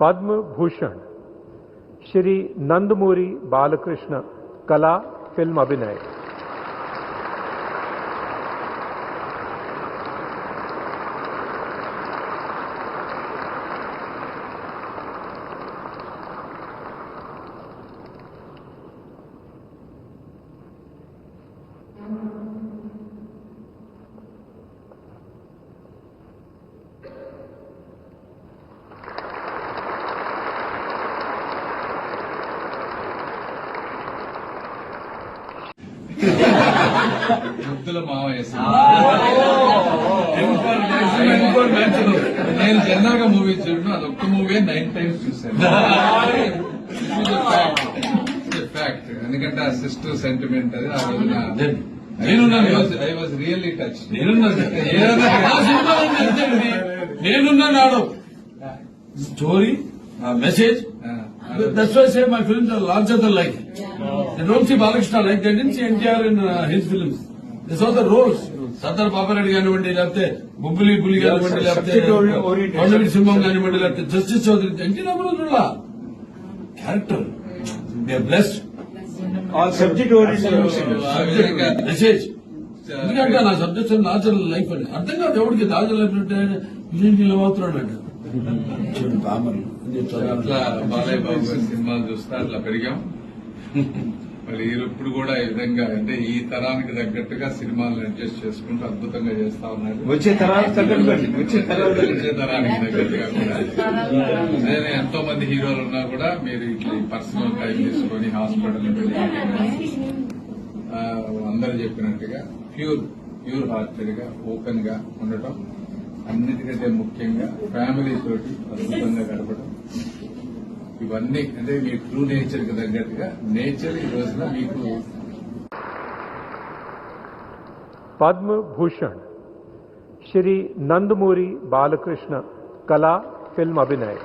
पद्म भूषण श्री नंदमूरी बालकृष्ण कला फिल्म अभिनय। ముద్దుల మావయ్య నేను జనరల్ గా మూవీ చూడను, అది ఒక్క మూవీ 9 times చూశాను. ఫ్యాక్ట్, ఎందుకంటే ఆ సిస్టర్ సెంటిమెంట్ అది ఆ రోజున ఐ వాజ్ రియల్లీ టచ్. నేనున్నాడు story message. That's why I say my films are larger than life. They don't see Balakrishna like they didn't see NTR in his films. They saw the roles. Sardar Papareddy కానివ్వండి, లేకపోతే బుబ్బులి పులి కానివ్వండి, లేకపోతే కొండవీటి సింహం కానివ్వండి, లేకపోతే justice Chowdary, NT Rama Rao character they are blessed. Subject oriented message. ఎందుకంటే నా subject natural life అని అర్థం కాదు ఎవరికి. నాచురల్ లైఫ్ అంటే ఇలా మాత్రం అట్లా బాలయ్య బాబు గారి సినిమాలు చూస్తే అట్లా పెరిగాం. మరి ఇప్పుడు కూడా ఈ విధంగా అంటే ఈ తరానికి తగ్గట్టుగా సినిమాలను అడ్జస్ట్ చేసుకుంటూ అద్భుతంగా చేస్తా ఉన్నాడు. వచ్చే తరానికి తగ్గట్టుగా కూడా నేను ఎంతో మంది హీరోలు ఉన్నా కూడా మీరు ఇట్లా పర్సనల్ టైం తీసుకొని హాస్పిటల్ అందరూ చెప్పినట్టుగా ప్యూర్ హార్టెడ్ గా ఓపెన్ గా ఉండటం, అన్నిటికంటే ముఖ్యంగా ఫ్యామిలీ తోటి అద్భుతంగా గడపడం, ఇవన్నీ అంటే మీ ట్రూ నేచర్ కి తగ్గట్టుగా నేచర్ ఈ రోజున మీకు. पद्म भूषण श्री नंदमूरी बालकृष्ण कला फिल्म अभिनय।